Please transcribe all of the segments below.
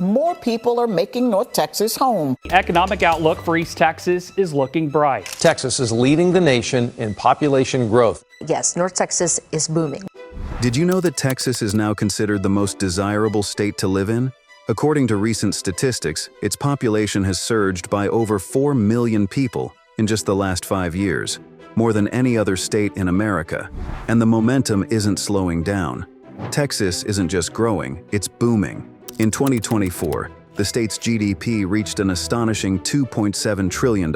more people are making North Texas home. The economic outlook for East Texas is looking bright. Texas is leading the nation in population growth. Yes, North Texas is booming. Did you know that Texas is now considered the most desirable state to live in? According to recent statistics, its population has surged by over 4 million people in just the last 5 years, more than any other state in America. And the momentum isn't slowing down. Texas isn't just growing, it's booming. In 2024, the state's GDP reached an astonishing $2.7 trillion.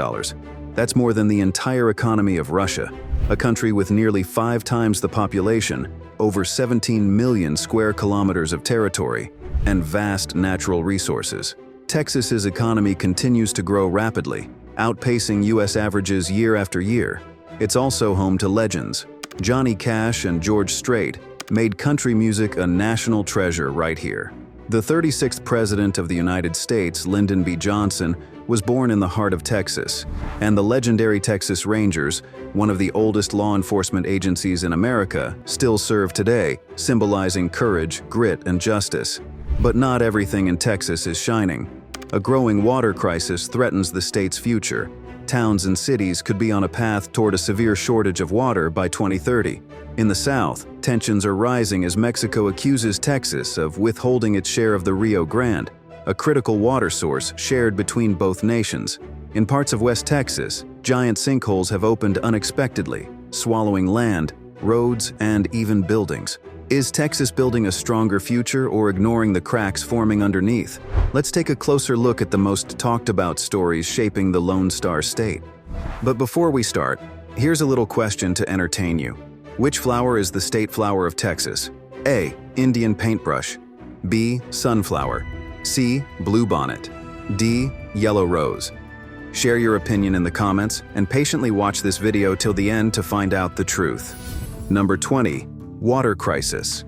That's more than the entire economy of Russia, a country with nearly 5 times the population, over 17 million square kilometers of territory, and vast natural resources. Texas's economy continues to grow rapidly, outpacing U.S. averages year after year. It's also home to legends. Johnny Cash and George Strait made country music a national treasure right here. The 36th President of the United States, Lyndon B. Johnson, was born in the heart of Texas, and the legendary Texas Rangers, one of the oldest law enforcement agencies in America, still serve today, symbolizing courage, grit, and justice. But not everything in Texas is shining. A growing water crisis threatens the state's future. Towns and cities could be on a path toward a severe shortage of water by 2030. In the south, tensions are rising as Mexico accuses Texas of withholding its share of the Rio Grande, a critical water source shared between both nations. In parts of West Texas, giant sinkholes have opened unexpectedly, swallowing land, roads, and even buildings. Is Texas building a stronger future or ignoring the cracks forming underneath? Let's take a closer look at the most talked about stories shaping the Lone Star State. But before we start, here's a little question to entertain you. Which flower is the state flower of Texas? A. Indian paintbrush. B. Sunflower. C. Bluebonnet. D. Yellow rose. Share your opinion in the comments and patiently watch this video till the end to find out the truth. Number 20. Water crisis.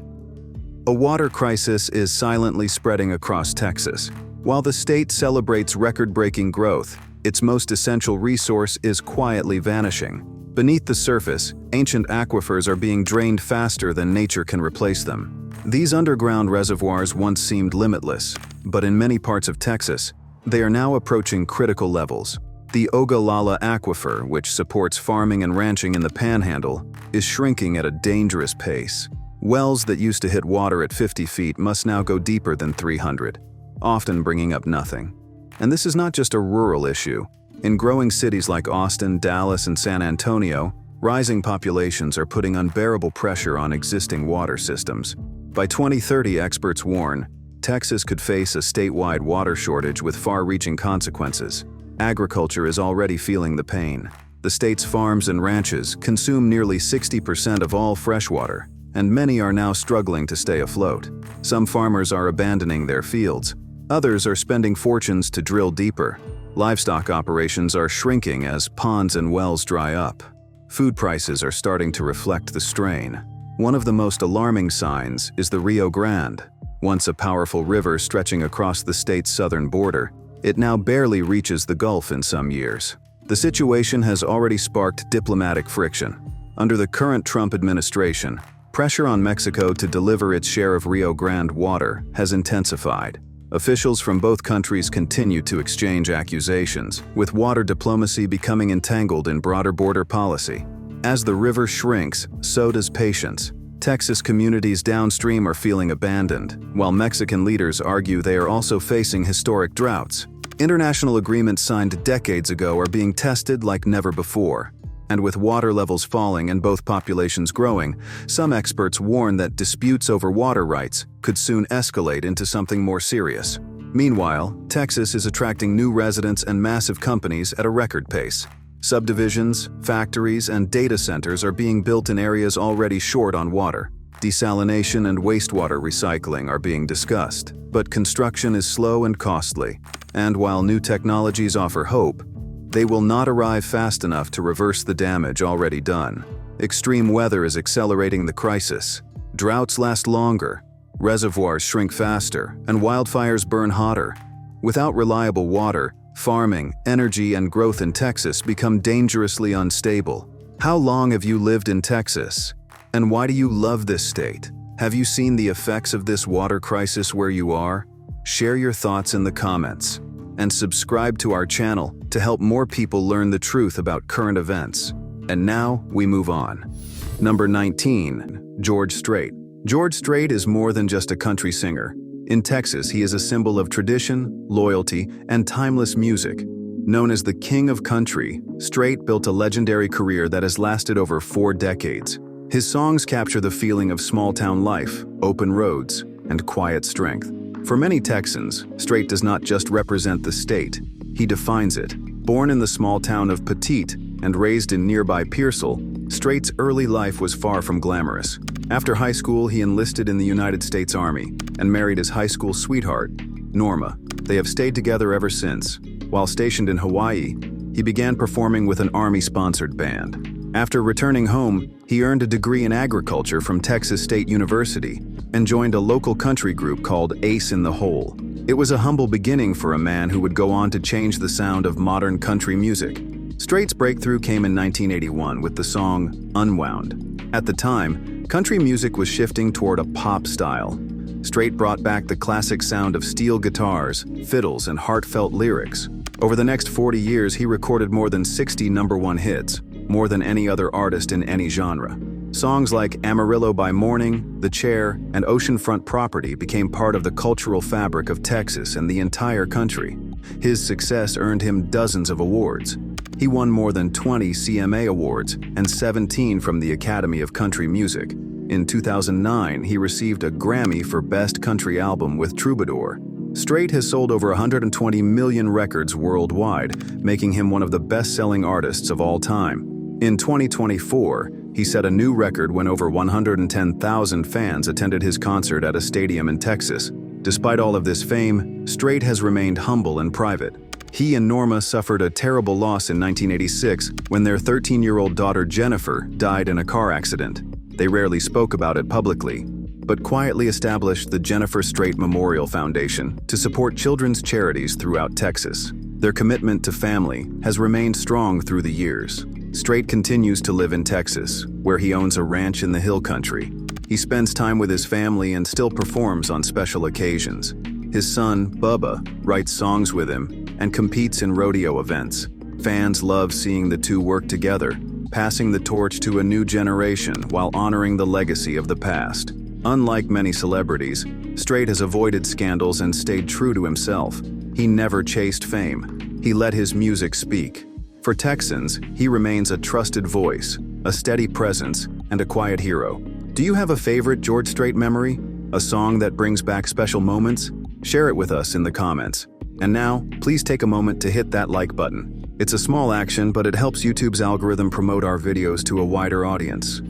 A water crisis is silently spreading across Texas. While the state celebrates record-breaking growth, its most essential resource is quietly vanishing. Beneath the surface, ancient aquifers are being drained faster than nature can replace them. These underground reservoirs once seemed limitless, but in many parts of Texas, they are now approaching critical levels. The Ogallala Aquifer, which supports farming and ranching in the Panhandle, is shrinking at a dangerous pace. Wells that used to hit water at 50 feet must now go deeper than 300, often bringing up nothing. And this is not just a rural issue. In growing cities like Austin, Dallas, and San Antonio, rising populations are putting unbearable pressure on existing water systems. By 2030, experts warn, Texas could face a statewide water shortage with far-reaching consequences. Agriculture is already feeling the pain. The state's farms and ranches consume nearly 60% of all freshwater, and many are now struggling to stay afloat. Some farmers are abandoning their fields. Others are spending fortunes to drill deeper. Livestock operations are shrinking as ponds and wells dry up. Food prices are starting to reflect the strain. One of the most alarming signs is the Rio Grande. Once a powerful river stretching across the state's southern border, it now barely reaches the Gulf in some years. The situation has already sparked diplomatic friction. Under the current Trump administration, pressure on Mexico to deliver its share of Rio Grande water has intensified. Officials from both countries continue to exchange accusations, with water diplomacy becoming entangled in broader border policy. As the river shrinks, so does patience. Texas communities downstream are feeling abandoned, while Mexican leaders argue they are also facing historic droughts. International agreements signed decades ago are being tested like never before. And with water levels falling and both populations growing, some experts warn that disputes over water rights could soon escalate into something more serious. Meanwhile, Texas is attracting new residents and massive companies at a record pace. Subdivisions, factories, and data centers are being built in areas already short on water. Desalination and wastewater recycling are being discussed, but construction is slow and costly. And while new technologies offer hope, they will not arrive fast enough to reverse the damage already done. Extreme weather is accelerating the crisis. Droughts last longer, reservoirs shrink faster, and wildfires burn hotter. Without reliable water, farming, energy, and growth in Texas become dangerously unstable. How long have you lived in Texas? And why do you love this state? Have you seen the effects of this water crisis where you are? share your thoughts in the comments, and subscribe to our channel to help more people learn the truth about current events. And now, we move on. Number 19. George Strait. George Strait is more than just a country singer. In Texas, he is a symbol of tradition, loyalty, and timeless music. Known as the King of Country, Strait built a legendary career that has lasted over 4 decades. His songs capture the feeling of small-town life, open roads, and quiet strength. For many Texans, Strait does not just represent the state, he defines it. Born in the small town of Petite and raised in nearby Pearsall, Strait's early life was far from glamorous. After high school, he enlisted in the United States Army and married his high school sweetheart, Norma. They have stayed together ever since. While stationed in Hawaii, he began performing with an Army-sponsored band. After returning home, he earned a degree in agriculture from Texas State University and joined a local country group called Ace in the Hole. It was a humble beginning for a man who would go on to change the sound of modern country music. Strait's breakthrough came in 1981 with the song Unwound. At the time, country music was shifting toward a pop style. Strait brought back the classic sound of steel guitars, fiddles, and heartfelt lyrics. Over the next 40 years, he recorded more than 60 #1 hits, more than any other artist in any genre. Songs like Amarillo by Morning, The Chair, and Oceanfront Property became part of the cultural fabric of Texas and the entire country. His success earned him dozens of awards. He won more than 20 CMA awards and 17 from the Academy of Country Music. In 2009, he received a Grammy for Best Country Album with Troubadour. Strait has sold over 120 million records worldwide, making him one of the best-selling artists of all time. In 2024, he set a new record when over 110,000 fans attended his concert at a stadium in Texas. Despite all of this fame, Strait has remained humble and private. He and Norma suffered a terrible loss in 1986 when their 13-year-old daughter Jennifer died in a car accident. They rarely spoke about it publicly, but quietly established the Jennifer Strait Memorial Foundation to support children's charities throughout Texas. Their commitment to family has remained strong through the years. Strait continues to live in Texas, where he owns a ranch in the Hill Country. He spends time with his family and still performs on special occasions. His son, Bubba, writes songs with him and competes in rodeo events. Fans love seeing the two work together, passing the torch to a new generation while honoring the legacy of the past. Unlike many celebrities, Strait has avoided scandals and stayed true to himself. He never chased fame. He let his music speak. For Texans, he remains a trusted voice, a steady presence, and a quiet hero. Do you have a favorite George Strait memory? A song that brings back special moments? Share it with us in the comments. And now, please take a moment to hit that like button. It's a small action, but it helps YouTube's algorithm promote our videos to a wider audience.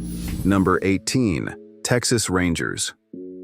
Number 18. Texas Rangers.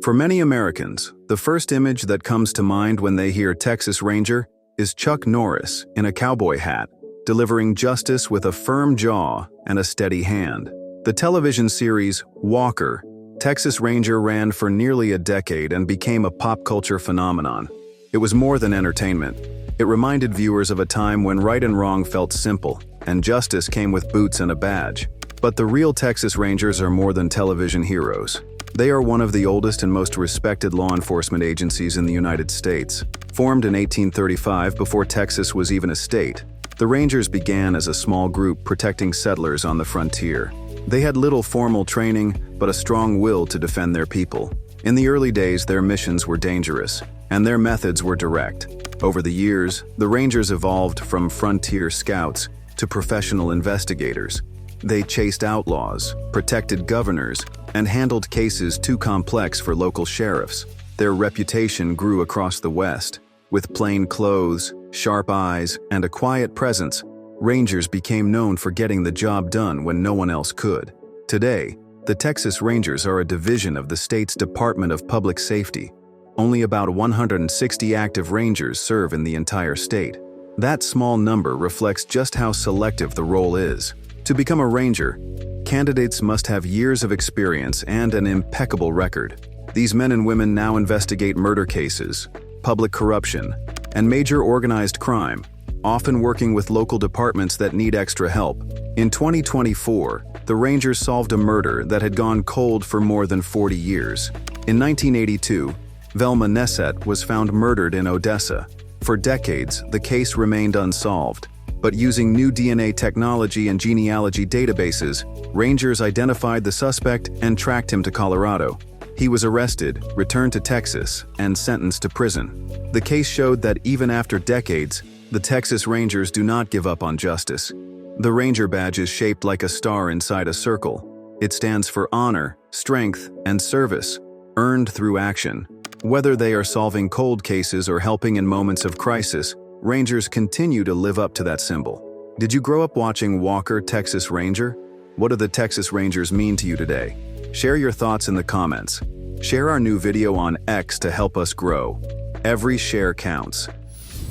For many Americans, the first image that comes to mind when they hear Texas Ranger is Chuck Norris in a cowboy hat, delivering justice with a firm jaw and a steady hand. The television series Walker, Texas Ranger ran for nearly a decade and became a pop culture phenomenon. It was more than entertainment. It reminded viewers of a time when right and wrong felt simple, and justice came with boots and a badge. But the real Texas Rangers are more than television heroes. They are one of the oldest and most respected law enforcement agencies in the United States. Formed in 1835 before Texas was even a state, the Rangers began as a small group protecting settlers on the frontier. They had little formal training, but a strong will to defend their people. In the early days, their missions were dangerous, and their methods were direct. Over the years, the Rangers evolved from frontier scouts to professional investigators. They chased outlaws, protected governors, and handled cases too complex for local sheriffs. Their reputation grew across the West. With plain clothes, sharp eyes, and a quiet presence, Rangers became known for getting the job done when no one else could. Today, the Texas Rangers are a division of the state's Department of Public Safety. Only about 160 active Rangers serve in the entire state. That small number reflects just how selective the role is. To become a Ranger, candidates must have years of experience and an impeccable record. These men and women now investigate murder cases, public corruption, and major organized crime, often working with local departments that need extra help. In 2024, the Rangers solved a murder that had gone cold for more than 40 years. In 1982, Velma Nesset was found murdered in Odessa. For decades, the case remained unsolved. But using new DNA technology and genealogy databases, rangers identified the suspect and tracked him to Colorado. He was arrested, returned to Texas, and sentenced to prison. The case showed that even after decades, the Texas Rangers do not give up on justice. The Ranger badge is shaped like a star inside a circle. It stands for honor, strength, and service, earned through action. Whether they are solving cold cases or helping in moments of crisis, Rangers continue to live up to that symbol. Did you grow up watching Walker, Texas Ranger? What do the Texas Rangers mean to you today? Share your thoughts in the comments. Share our new video on X to help us grow. Every share counts.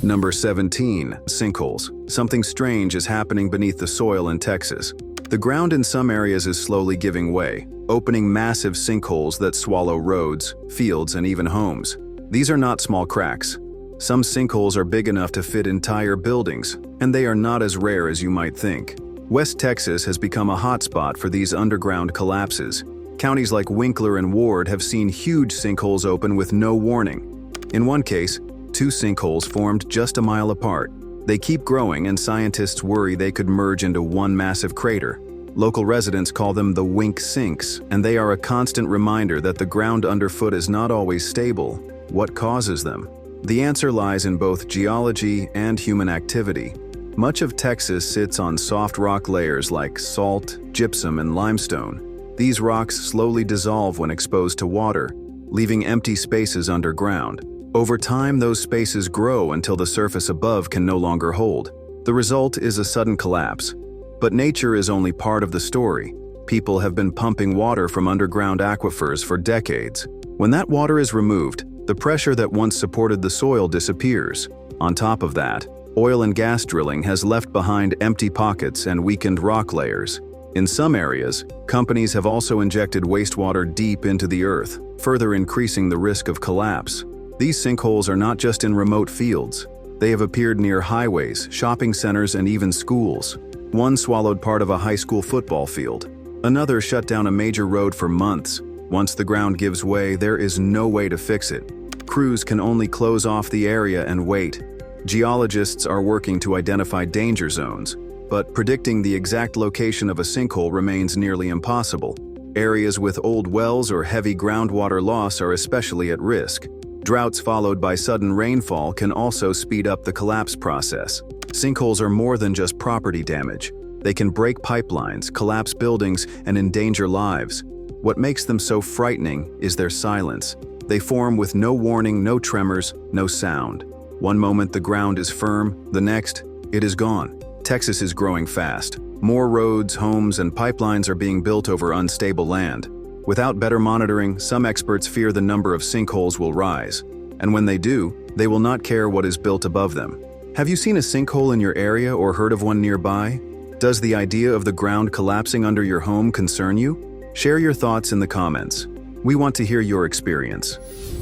Number 17, sinkholes. Something strange is happening beneath the soil in Texas. The ground in some areas is slowly giving way, opening massive sinkholes that swallow roads, fields, and even homes. These are not small cracks. Some sinkholes are big enough to fit entire buildings, and they are not as rare as you might think. West Texas has become a hotspot for these underground collapses. Counties like Winkler and Ward have seen huge sinkholes open with no warning. In one case, 2 sinkholes formed just a mile apart. They keep growing, and scientists worry they could merge into one massive crater. Local residents call them the Wink Sinks, and they are a constant reminder that the ground underfoot is not always stable. What causes them? The answer lies in both geology and human activity. Much of Texas sits on soft rock layers like salt, gypsum, and limestone. These rocks slowly dissolve when exposed to water, leaving empty spaces underground. Over time, those spaces grow until the surface above can no longer hold. The result is a sudden collapse. But nature is only part of the story. People have been pumping water from underground aquifers for decades. When that water is removed, the pressure that once supported the soil disappears. On top of that, oil and gas drilling has left behind empty pockets and weakened rock layers. In some areas, companies have also injected wastewater deep into the earth, further increasing the risk of collapse. These sinkholes are not just in remote fields. They have appeared near highways, shopping centers, and even schools. One swallowed part of a high school football field. Another shut down a major road for months. Once the ground gives way, there is no way to fix it. Crews can only close off the area and wait. Geologists are working to identify danger zones, but predicting the exact location of a sinkhole remains nearly impossible. Areas with old wells or heavy groundwater loss are especially at risk. Droughts followed by sudden rainfall can also speed up the collapse process. Sinkholes are more than just property damage. They can break pipelines, collapse buildings, and endanger lives. What makes them so frightening is their silence. They form with no warning, no tremors, no sound. One moment the ground is firm, the next, it is gone. Texas is growing fast. More roads, homes, and pipelines are being built over unstable land. Without better monitoring, some experts fear the number of sinkholes will rise. And when they do, they will not care what is built above them. Have you seen a sinkhole in your area or heard of one nearby? Does the idea of the ground collapsing under your home concern you? Share your thoughts in the comments. We want to hear your experience.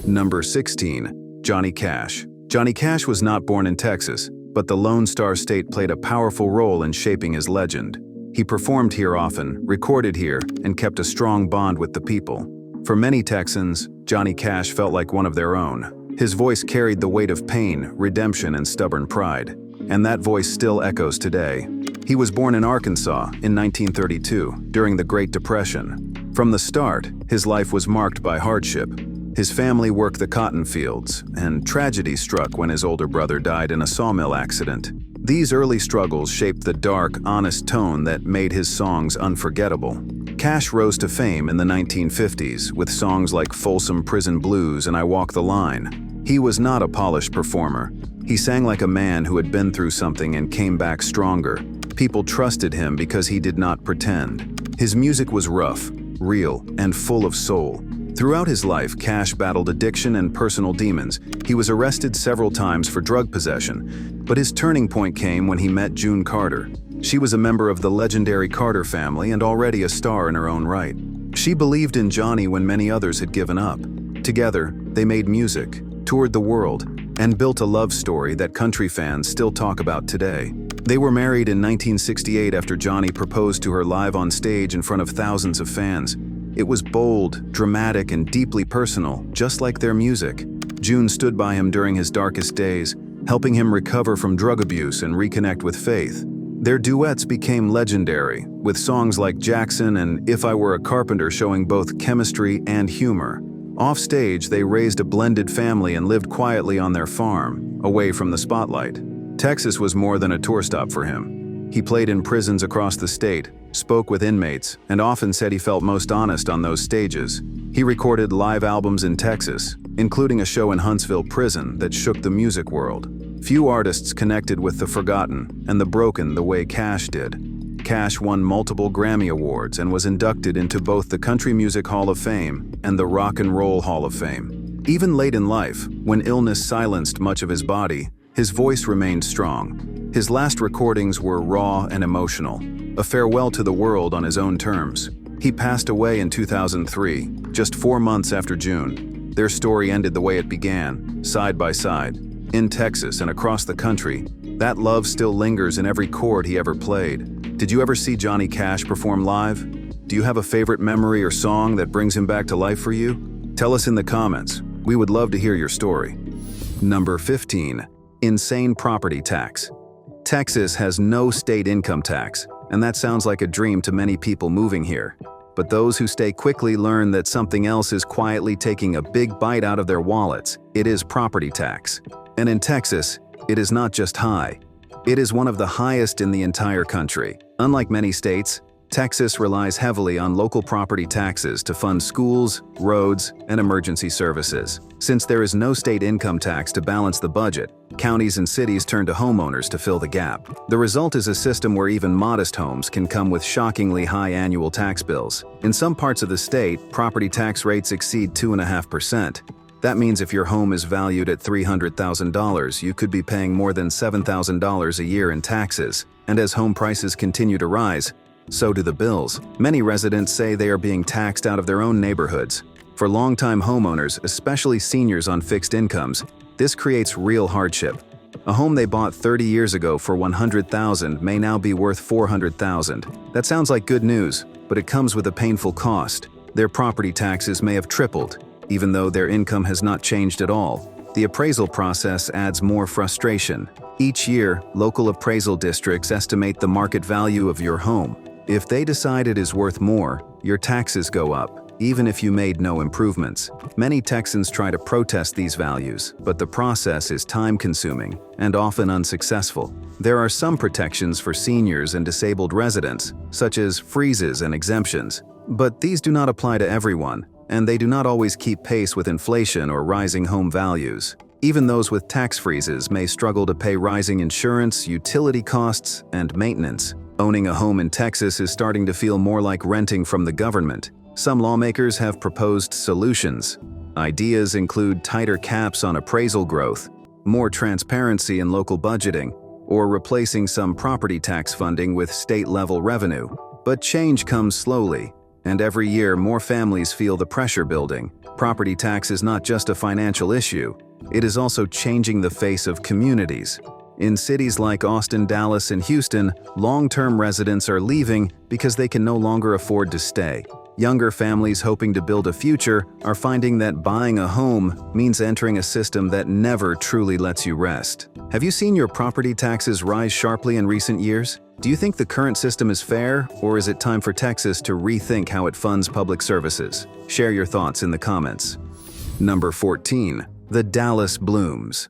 Number 16. Johnny Cash. Johnny Cash was not born in Texas, but the Lone Star State played a powerful role in shaping his legend. He performed here often, recorded here, and kept a strong bond with the people. For many Texans, Johnny Cash felt like one of their own. His voice carried the weight of pain, redemption, and stubborn pride. And that voice still echoes today. He was born in Arkansas in 1932, during the Great Depression. From the start, his life was marked by hardship. His family worked the cotton fields, and tragedy struck when his older brother died in a sawmill accident. These early struggles shaped the dark, honest tone that made his songs unforgettable. Cash rose to fame in the 1950s with songs like Folsom Prison Blues and I Walk the Line. He was not a polished performer. He sang like a man who had been through something and came back stronger. People trusted him because he did not pretend. His music was rough, real, and full of soul. Throughout his life, Cash battled addiction and personal demons. He was arrested several times for drug possession, but his turning point came when he met June Carter. She was a member of the legendary Carter family and already a star in her own right. She believed in Johnny when many others had given up. Together, they made music, toured the world, and built a love story that country fans still talk about today. They were married in 1968 after Johnny proposed to her live on stage in front of thousands of fans. It was bold, dramatic, and deeply personal, just like their music. June stood by him during his darkest days, helping him recover from drug abuse and reconnect with faith. Their duets became legendary, with songs like Jackson and If I Were a Carpenter showing both chemistry and humor. Offstage, they raised a blended family and lived quietly on their farm, away from the spotlight. Texas was more than a tour stop for him. He played in prisons across the state, spoke with inmates, and often said he felt most honest on those stages. He recorded live albums in Texas, including a show in Huntsville prison that shook the music world. Few artists connected with the forgotten and the broken the way Cash did. Cash won multiple Grammy Awards and was inducted into both the Country Music Hall of Fame and the Rock and Roll Hall of Fame. Even late in life, when illness silenced much of his body, his voice remained strong. His last recordings were raw and emotional, a farewell to the world on his own terms. He passed away in 2003, just 4 months after June. Their story ended the way it began, side by side. In Texas and across the country, that love still lingers in every chord he ever played. Did you ever see Johnny Cash perform live? Do you have a favorite memory or song that brings him back to life for you? Tell us in the comments. We would love to hear your story. Number 15. Insane property tax. Texas has no state income tax, and that sounds like a dream to many people moving here. But those who stay quickly learn that something else is quietly taking a big bite out of their wallets. It is property tax. And in Texas, it is not just high. It is one of the highest in the entire country. Unlike many states, Texas relies heavily on local property taxes to fund schools, roads, and emergency services. Since there is no state income tax to balance the budget, counties and cities turn to homeowners to fill the gap. The result is a system where even modest homes can come with shockingly high annual tax bills. In some parts of the state, property tax rates exceed 2.5%. That means if your home is valued at $300,000, you could be paying more than $7,000 a year in taxes. And as home prices continue to rise, so do the bills. Many residents say they are being taxed out of their own neighborhoods. For longtime homeowners, especially seniors on fixed incomes, this creates real hardship. A home they bought 30 years ago for $100,000 may now be worth $400,000. That sounds like good news, but it comes with a painful cost. Their property taxes may have tripled, even though their income has not changed at all. The appraisal process adds more frustration. Each year, local appraisal districts estimate the market value of your home. If they decide it is worth more, your taxes go up, even if you made no improvements. Many Texans try to protest these values, but the process is time-consuming and often unsuccessful. There are some protections for seniors and disabled residents, such as freezes and exemptions, but these do not apply to everyone, and they do not always keep pace with inflation or rising home values. Even those with tax freezes may struggle to pay rising insurance, utility costs, and maintenance. Owning a home in Texas is starting to feel more like renting from the government. Some lawmakers have proposed solutions. Ideas include tighter caps on appraisal growth, more transparency in local budgeting, or replacing some property tax funding with state-level revenue. But change comes slowly, and every year more families feel the pressure building. Property tax is not just a financial issue, it is also changing the face of communities. In cities like Austin, Dallas, and Houston, long-term residents are leaving because they can no longer afford to stay. Younger families hoping to build a future are finding that buying a home means entering a system that never truly lets you rest. Have you seen your property taxes rise sharply in recent years? Do you think the current system is fair, or is it time for Texas to rethink how it funds public services? Share your thoughts in the comments. Number 14. The Dallas Blooms.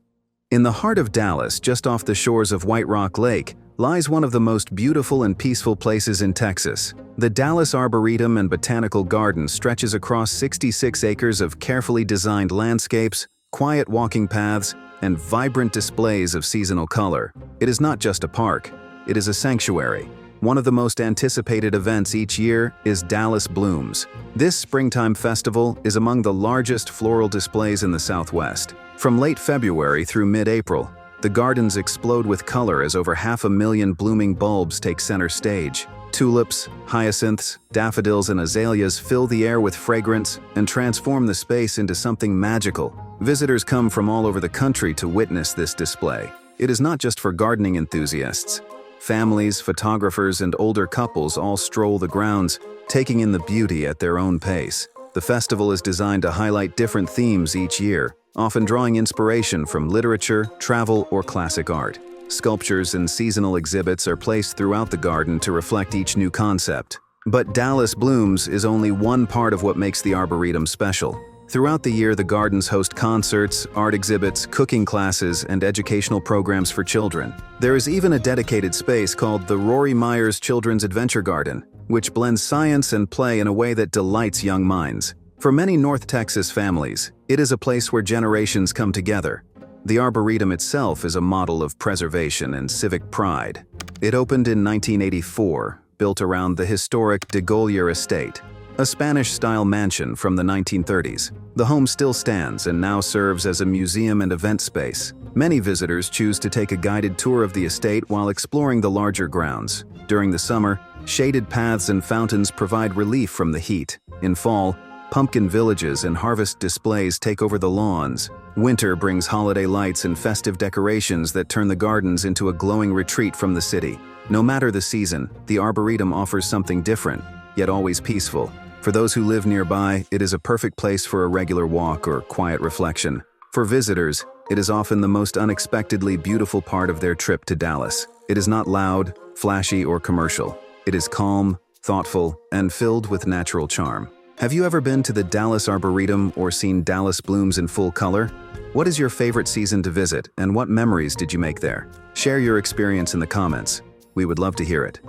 In the heart of Dallas, just off the shores of White Rock Lake, lies one of the most beautiful and peaceful places in Texas. The Dallas Arboretum and Botanical Garden stretches across 66 acres of carefully designed landscapes, quiet walking paths, and vibrant displays of seasonal color. It is not just a park, it is a sanctuary. One of the most anticipated events each year is Dallas Blooms. This springtime festival is among the largest floral displays in the Southwest. From late February through mid-April, the gardens explode with color as over 500,000 blooming bulbs take center stage. Tulips, hyacinths, daffodils, and azaleas fill the air with fragrance and transform the space into something magical. Visitors come from all over the country to witness this display. It is not just for gardening enthusiasts. Families, photographers, and older couples all stroll the grounds, taking in the beauty at their own pace. The festival is designed to highlight different themes each year, often drawing inspiration from literature, travel, or classic art. Sculptures and seasonal exhibits are placed throughout the garden to reflect each new concept. But Dallas Blooms is only one part of what makes the Arboretum special. Throughout the year, the gardens host concerts, art exhibits, cooking classes, and educational programs for children. There is even a dedicated space called the Rory Myers Children's Adventure Garden, which blends science and play in a way that delights young minds. For many North Texas families, it is a place where generations come together. The Arboretum itself is a model of preservation and civic pride. It opened in 1984, built around the historic de Golyer estate, a Spanish-style mansion from the 1930s. The home still stands and now serves as a museum and event space. Many visitors choose to take a guided tour of the estate while exploring the larger grounds. During the summer, shaded paths and fountains provide relief from the heat. In fall, pumpkin villages and harvest displays take over the lawns. Winter brings holiday lights and festive decorations that turn the gardens into a glowing retreat from the city. No matter the season, the Arboretum offers something different, yet always peaceful. For those who live nearby, it is a perfect place for a regular walk or quiet reflection. For visitors, it is often the most unexpectedly beautiful part of their trip to Dallas. It is not loud, flashy, or commercial. It is calm, thoughtful, and filled with natural charm. Have you ever been to the Dallas Arboretum or seen Dallas Blooms in full color? What is your favorite season to visit, and what memories did you make there? Share your experience in the comments. We would love to hear it.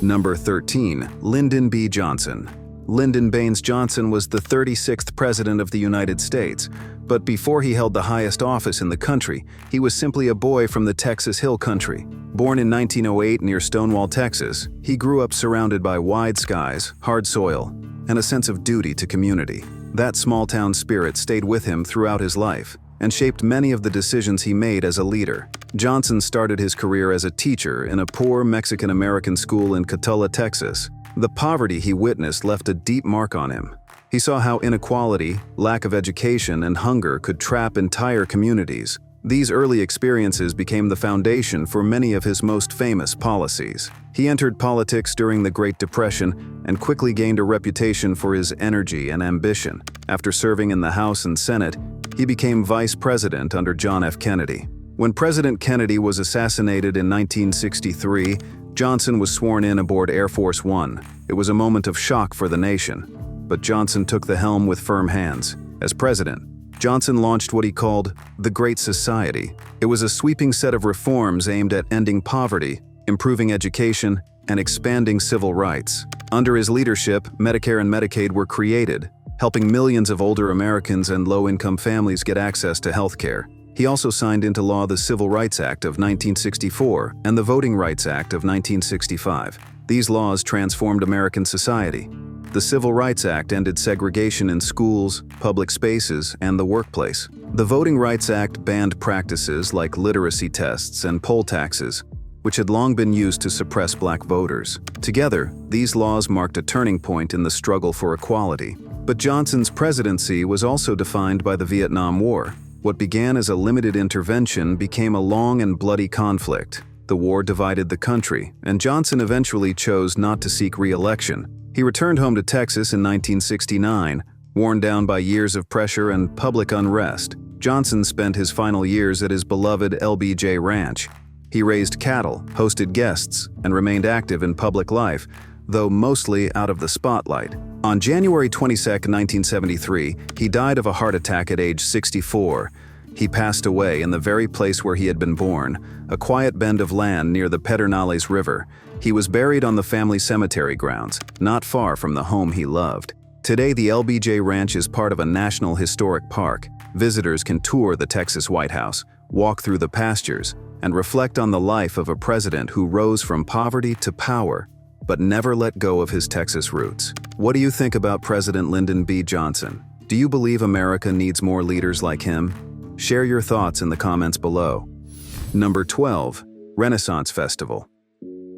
Number 13. Lyndon B. Johnson. Lyndon Baines Johnson was the 36th President of the United States, but before he held the highest office in the country, he was simply a boy from the Texas Hill Country. Born in 1908 near Stonewall, Texas, he grew up surrounded by wide skies, hard soil, and a sense of duty to community. That small-town spirit stayed with him throughout his life and shaped many of the decisions he made as a leader. Johnson started his career as a teacher in a poor Mexican-American school in Cotulla, Texas. The poverty he witnessed left a deep mark on him. He saw how inequality, lack of education, and hunger could trap entire communities. These early experiences became the foundation for many of his most famous policies. He entered politics during the Great Depression and quickly gained a reputation for his energy and ambition. After serving in the House and Senate, he became vice president under John F. Kennedy. When President Kennedy was assassinated in 1963, Johnson was sworn in aboard Air Force One. It was a moment of shock for the nation, but Johnson took the helm with firm hands. As president, Johnson launched what he called the Great Society. It was a sweeping set of reforms aimed at ending poverty, improving education, and expanding civil rights. Under his leadership, Medicare and Medicaid were created, helping millions of older Americans and low-income families get access to health care. He also signed into law the Civil Rights Act of 1964 and the Voting Rights Act of 1965. These laws transformed American society. The Civil Rights Act ended segregation in schools, public spaces, and the workplace. The Voting Rights Act banned practices like literacy tests and poll taxes, which had long been used to suppress black voters. Together, these laws marked a turning point in the struggle for equality. But Johnson's presidency was also defined by the Vietnam War. What began as a limited intervention became a long and bloody conflict. The war divided the country, and Johnson eventually chose not to seek re-election. He returned home to Texas in 1969, worn down by years of pressure and public unrest. Johnson spent his final years at his beloved LBJ Ranch. He raised cattle, hosted guests, and remained active in public life, though mostly out of the spotlight. On January 22, 1973, he died of a heart attack at age 64. He passed away in the very place where he had been born, a quiet bend of land near the Pedernales River. He was buried on the family cemetery grounds, not far from the home he loved. Today, the LBJ Ranch is part of a National Historic Park. Visitors can tour the Texas White House, walk through the pastures, and reflect on the life of a president who rose from poverty to power, but never let go of his Texas roots. What do you think about President Lyndon B. Johnson? Do you believe America needs more leaders like him? Share your thoughts in the comments below. Number 12. Renaissance Festival.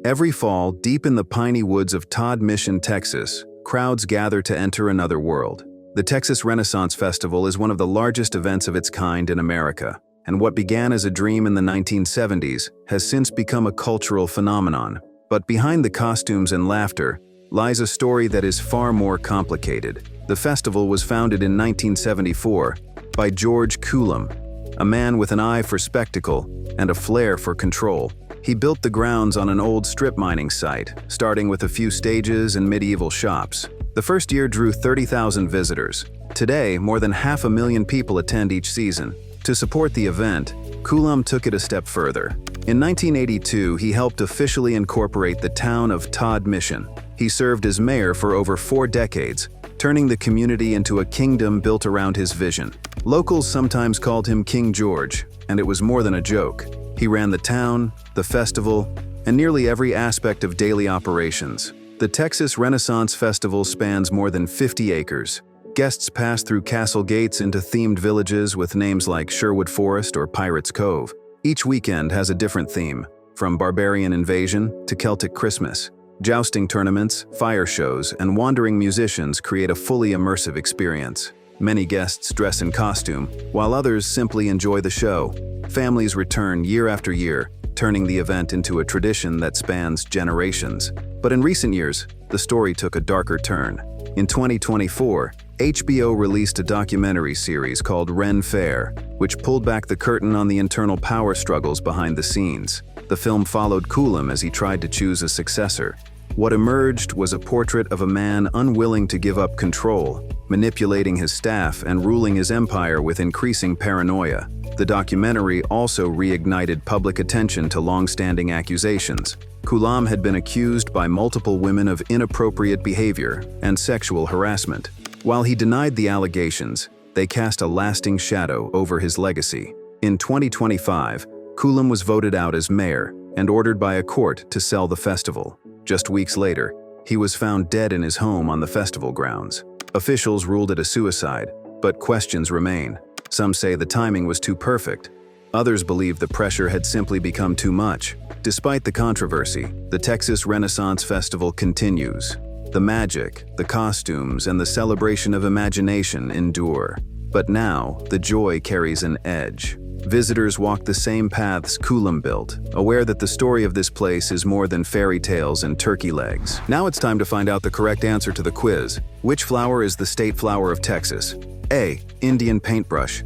Every fall, deep in the piney woods of Todd Mission, Texas, crowds gather to enter another world. The Texas Renaissance Festival is one of the largest events of its kind in America, and what began as a dream in the 1970s has since become a cultural phenomenon. But behind the costumes and laughter, lies a story that is far more complicated. The festival was founded in 1974 by George Coulomb, a man with an eye for spectacle and a flair for control. He built the grounds on an old strip mining site, starting with a few stages and medieval shops. The first year drew 30,000 visitors. Today, more than 500,000 people attend each season. To support the event, Coulomb took it a step further. In 1982, he helped officially incorporate the town of Todd Mission. He served as mayor for over 4 decades, turning the community into a kingdom built around his vision. Locals sometimes called him King George, and it was more than a joke. He ran the town, the festival, and nearly every aspect of daily operations. The Texas Renaissance Festival spans more than 50 acres. Guests pass through castle gates into themed villages with names like Sherwood Forest or Pirates Cove. Each weekend has a different theme, from barbarian invasion to Celtic Christmas. Jousting tournaments, fire shows, and wandering musicians create a fully immersive experience. Many guests dress in costume, while others simply enjoy the show. Families return year after year, turning the event into a tradition that spans generations. But in recent years, the story took a darker turn. In 2024, HBO released a documentary series called Ren Fair, which pulled back the curtain on the internal power struggles behind the scenes. The film followed Coulomb as he tried to choose a successor. What emerged was a portrait of a man unwilling to give up control, manipulating his staff and ruling his empire with increasing paranoia. The documentary also reignited public attention to long-standing accusations. Coulomb had been accused by multiple women of inappropriate behavior and sexual harassment. While he denied the allegations, they cast a lasting shadow over his legacy. In 2025, Coulomb was voted out as mayor and ordered by a court to sell the festival. Just weeks later, he was found dead in his home on the festival grounds. Officials ruled it a suicide, but questions remain. Some say the timing was too perfect. Others believe the pressure had simply become too much. Despite the controversy, the Texas Renaissance Festival continues. The magic, the costumes, and the celebration of imagination endure. But now, the joy carries an edge. Visitors walk the same paths Coulomb built, aware that the story of this place is more than fairy tales and turkey legs. Now it's time to find out the correct answer to the quiz. Which flower is the state flower of Texas? A. Indian paintbrush.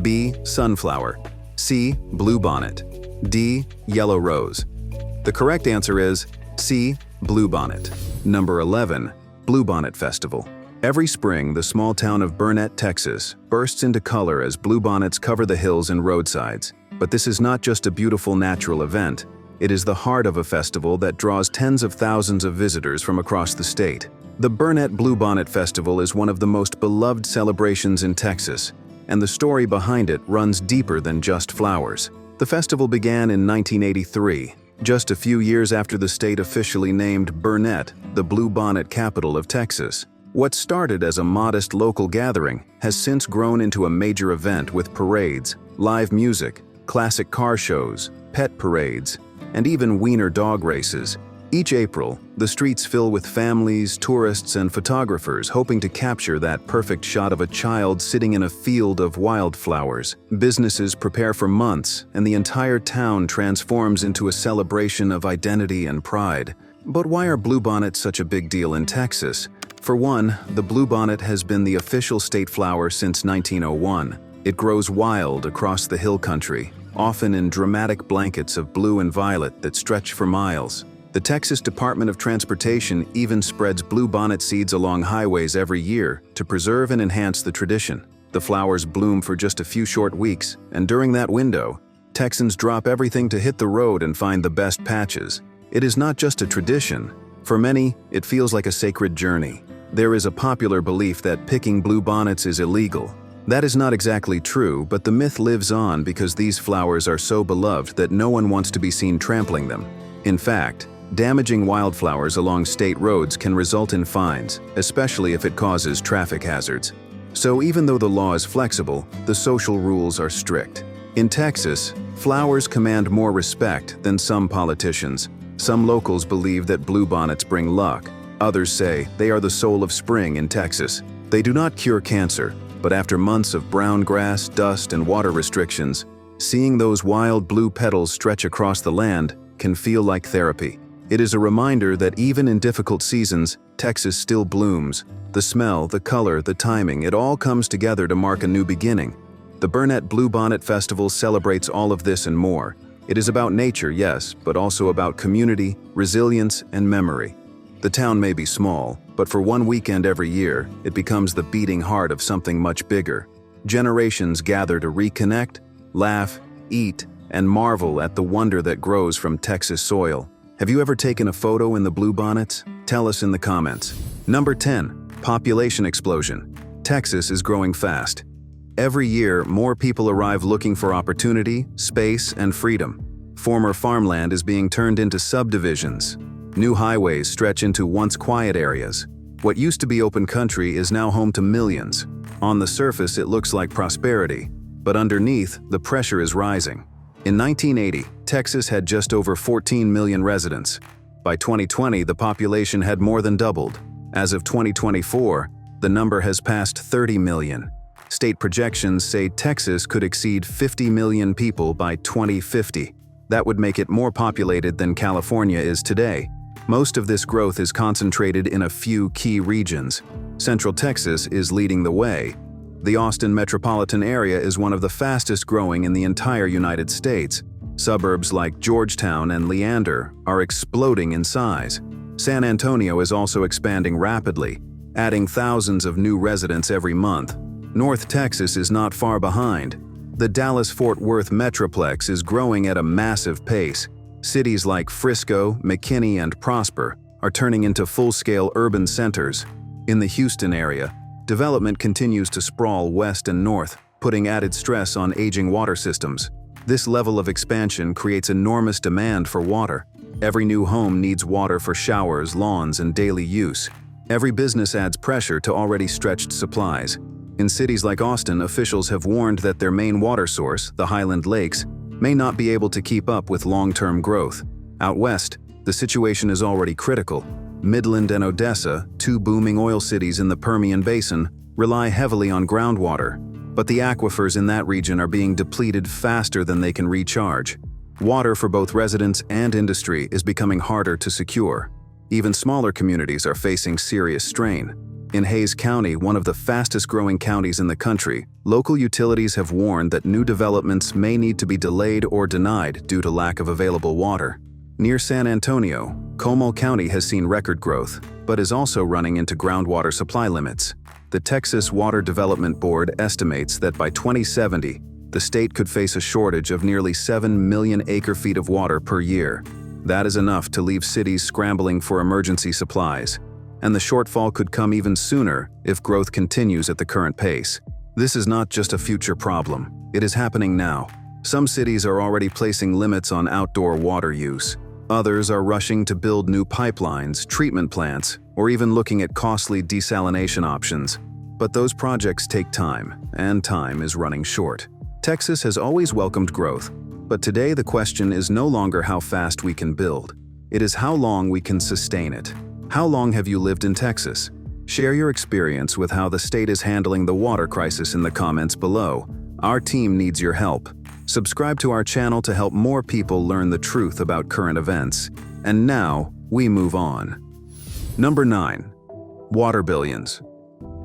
B. Sunflower. C. Bluebonnet. D. Yellow rose. The correct answer is C. Bluebonnet. Number 11. Bluebonnet Festival. Every spring, the small town of Burnett, Texas, bursts into color as bluebonnets cover the hills and roadsides. But this is not just a beautiful natural event. It is the heart of a festival that draws tens of thousands of visitors from across the state. The Burnett Bluebonnet Festival is one of the most beloved celebrations in Texas, and the story behind it runs deeper than just flowers. The festival began in 1983, just a few years after the state officially named Burnett the Bluebonnet capital of Texas. What started as a modest local gathering has since grown into a major event with parades, live music, classic car shows, pet parades, and even wiener dog races. Each April, the streets fill with families, tourists, and photographers hoping to capture that perfect shot of a child sitting in a field of wildflowers. Businesses prepare for months, and the entire town transforms into a celebration of identity and pride. But why are bluebonnets such a big deal in Texas? For one, the bluebonnet has been the official state flower since 1901. It grows wild across the hill country, often in dramatic blankets of blue and violet that stretch for miles. The Texas Department of Transportation even spreads bluebonnet seeds along highways every year to preserve and enhance the tradition. The flowers bloom for just a few short weeks, and during that window, Texans drop everything to hit the road and find the best patches. It is not just a tradition. For many, it feels like a sacred journey. There is a popular belief that picking bluebonnets is illegal. That is not exactly true, but the myth lives on because these flowers are so beloved that no one wants to be seen trampling them. In fact, damaging wildflowers along state roads can result in fines, especially if it causes traffic hazards. So even though the law is flexible, the social rules are strict. In Texas, flowers command more respect than some politicians. Some locals believe that bluebonnets bring luck. Others say they are the soul of spring in Texas. They do not cure cancer, but after months of brown grass, dust, and water restrictions, seeing those wild blue petals stretch across the land can feel like therapy. It is a reminder that even in difficult seasons, Texas still blooms. The smell, the color, the timing, it all comes together to mark a new beginning. The Burnett Bluebonnet Festival celebrates all of this and more. It is about nature, yes, but also about community, resilience, and memory. The town may be small, but for one weekend every year, it becomes the beating heart of something much bigger. Generations gather to reconnect, laugh, eat, and marvel at the wonder that grows from Texas soil. Have you ever taken a photo in the Bluebonnets? Tell us in the comments. Number 10. Population explosion. Texas is growing fast. Every year, more people arrive looking for opportunity, space, and freedom. Former farmland is being turned into subdivisions. New highways stretch into once quiet areas. What used to be open country is now home to millions. On the surface, it looks like prosperity, but underneath, the pressure is rising. In 1980, Texas had just over 14 million residents. By 2020, the population had more than doubled. As of 2024, the number has passed 30 million. State projections say Texas could exceed 50 million people by 2050. That would make it more populated than California is today. Most of this growth is concentrated in a few key regions. Central Texas is leading the way. The Austin metropolitan area is one of the fastest growing in the entire United States. Suburbs like Georgetown and Leander are exploding in size. San Antonio is also expanding rapidly, adding thousands of new residents every month. North Texas is not far behind. The Dallas-Fort Worth metroplex is growing at a massive pace. Cities like Frisco, McKinney, and Prosper are turning into full-scale urban centers. In the Houston area, development continues to sprawl west and north, putting added stress on aging water systems. This level of expansion creates enormous demand for water. Every new home needs water for showers, lawns, and daily use. Every business adds pressure to already stretched supplies. In cities like Austin, officials have warned that their main water source, the Highland Lakes, may not be able to keep up with long-term growth. Out west, the situation is already critical. Midland and Odessa, two booming oil cities in the Permian Basin, rely heavily on groundwater, but the aquifers in that region are being depleted faster than they can recharge. Water for both residents and industry is becoming harder to secure. Even smaller communities are facing serious strain. In Hays County, one of the fastest-growing counties in the country, local utilities have warned that new developments may need to be delayed or denied due to lack of available water. Near San Antonio, Como County has seen record growth, but is also running into groundwater supply limits. The Texas Water Development Board estimates that by 2070, the state could face a shortage of nearly 7 million acre-feet of water per year. That is enough to leave cities scrambling for emergency supplies. And the shortfall could come even sooner if growth continues at the current pace. This is not just a future problem. It is happening now. Some cities are already placing limits on outdoor water use. Others are rushing to build new pipelines, treatment plants, or even looking at costly desalination options. But those projects take time, and time is running short. Texas has always welcomed growth, but today the question is no longer how fast we can build. It is how long we can sustain it. How long have you lived in Texas? Share your experience with how the state is handling the water crisis in the comments below. Our team needs your help. Subscribe to our channel to help more people learn the truth about current events. And now, we move on. Number 9. Water billions.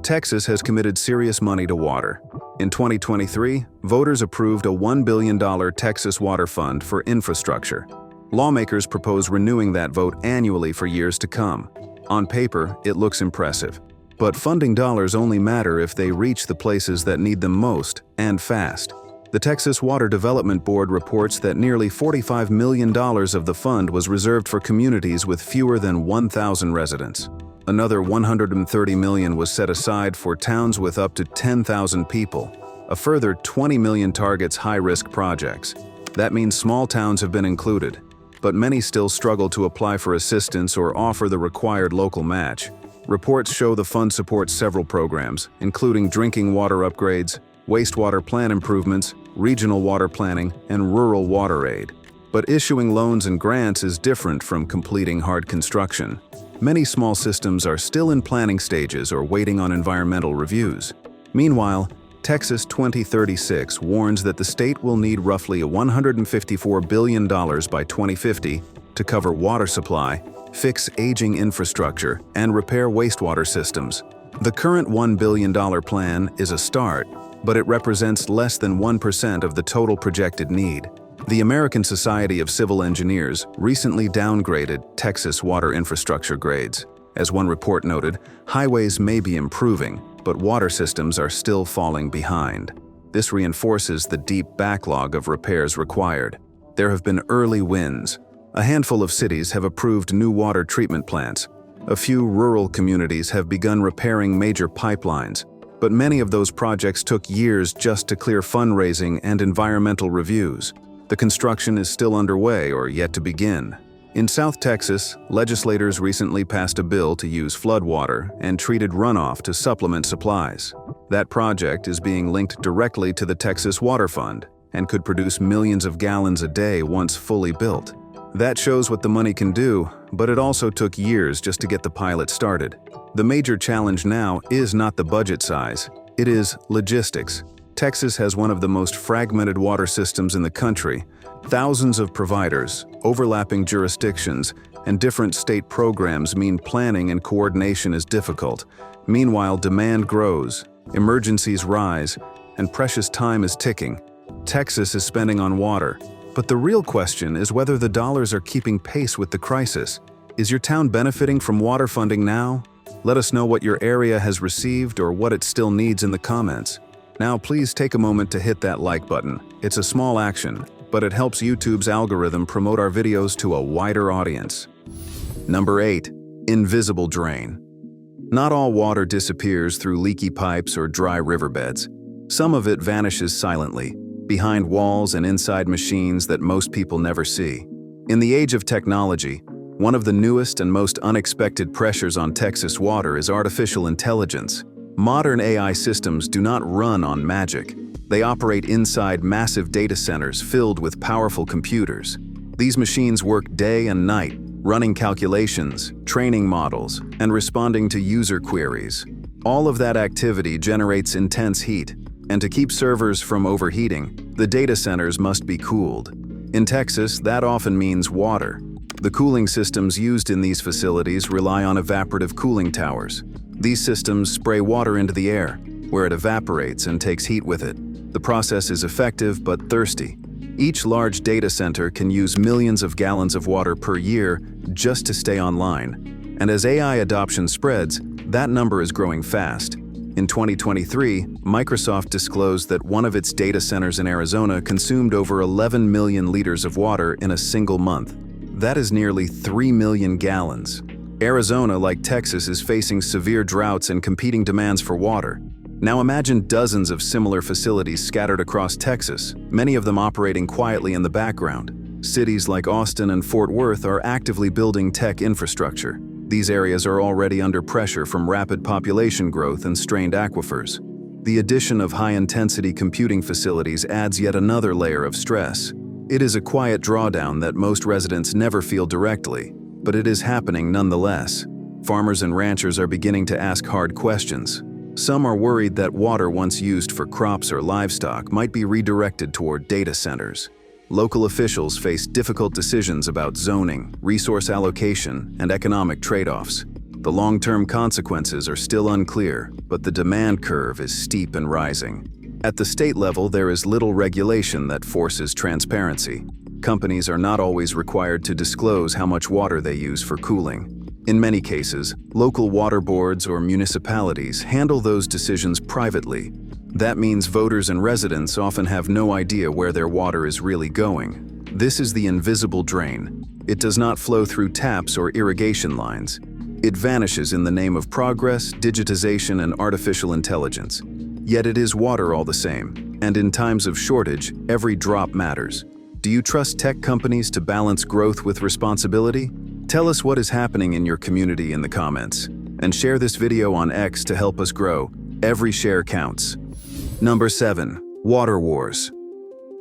Texas has committed serious money to water. In 2023, voters approved a $1 billion Texas Water Fund for infrastructure. Lawmakers propose renewing that vote annually for years to come. On paper, it looks impressive. But funding dollars only matter if they reach the places that need them most, and fast. The Texas Water Development Board reports that nearly $45 million of the fund was reserved for communities with fewer than 1,000 residents. Another $130 million was set aside for towns with up to 10,000 people. A further $20 million targets high-risk projects. That means small towns have been included, but many still struggle to apply for assistance or offer the required local match. Reports show the fund supports several programs, including drinking water upgrades, wastewater plant improvements, regional water planning, and rural water aid. But issuing loans and grants is different from completing hard construction. Many small systems are still in planning stages or waiting on environmental reviews. Meanwhile, Texas 2036 warns that the state will need roughly $154 billion by 2050 to cover water supply, fix aging infrastructure, and repair wastewater systems. The current $1 billion plan is a start, but it represents less than 1% of the total projected need. The American Society of Civil Engineers recently downgraded Texas water infrastructure grades. As one report noted, highways may be improving, but water systems are still falling behind. This reinforces the deep backlog of repairs required. There have been early wins. A handful of cities have approved new water treatment plants. A few rural communities have begun repairing major pipelines, but many of those projects took years just to clear fundraising and environmental reviews. The construction is still underway or yet to begin. In South Texas, legislators recently passed a bill to use floodwater and treated runoff to supplement supplies. That project is being linked directly to the Texas Water Fund and could produce millions of gallons a day once fully built. That shows what the money can do, but it also took years just to get the pilot started. The major challenge now is not the budget size, it is logistics. Texas has one of the most fragmented water systems in the country. Thousands of providers, overlapping jurisdictions, and different state programs mean planning and coordination is difficult. Meanwhile, demand grows, emergencies rise, and precious time is ticking. Texas is spending on water, but the real question is whether the dollars are keeping pace with the crisis. Is your town benefiting from water funding now? Let us know what your area has received or what it still needs in the comments. Now please take a moment to hit that like button. It's a small action, but it helps YouTube's algorithm promote our videos to a wider audience. Number 8. Invisible drain. Not all water disappears through leaky pipes or dry riverbeds. Some of it vanishes silently, behind walls and inside machines that most people never see. In the age of technology, one of the newest and most unexpected pressures on Texas water is artificial intelligence. Modern AI systems do not run on magic. They operate inside massive data centers filled with powerful computers. These machines work day and night, running calculations, training models, and responding to user queries. All of that activity generates intense heat, and to keep servers from overheating, the data centers must be cooled. In Texas, that often means water. The cooling systems used in these facilities rely on evaporative cooling towers. These systems spray water into the air, where it evaporates and takes heat with it. The process is effective but thirsty. Each large data center can use millions of gallons of water per year just to stay online. And as AI adoption spreads, that number is growing fast. In 2023, Microsoft disclosed that one of its data centers in Arizona consumed over 11 million liters of water in a single month. That is nearly 3 million gallons. Arizona, like Texas, is facing severe droughts and competing demands for water. Now imagine dozens of similar facilities scattered across Texas, many of them operating quietly in the background. Cities like Austin and Fort Worth are actively building tech infrastructure. These areas are already under pressure from rapid population growth and strained aquifers. The addition of high-intensity computing facilities adds yet another layer of stress. It is a quiet drawdown that most residents never feel directly, but it is happening nonetheless. Farmers and ranchers are beginning to ask hard questions. Some are worried that water once used for crops or livestock might be redirected toward data centers. Local officials face difficult decisions about zoning, resource allocation, and economic trade-offs. The long-term consequences are still unclear, but the demand curve is steep and rising. At the state level, there is little regulation that forces transparency. Companies are not always required to disclose how much water they use for cooling. In many cases, local water boards or municipalities handle those decisions privately. That means voters and residents often have no idea where their water is really going. This is the invisible drain. It does not flow through taps or irrigation lines. It vanishes in the name of progress, digitization, and artificial intelligence. Yet it is water all the same, and in times of shortage, every drop matters. Do you trust tech companies to balance growth with responsibility? Tell us what is happening in your community in the comments, and share this video on X to help us grow. Every share counts. Number 7. Water wars.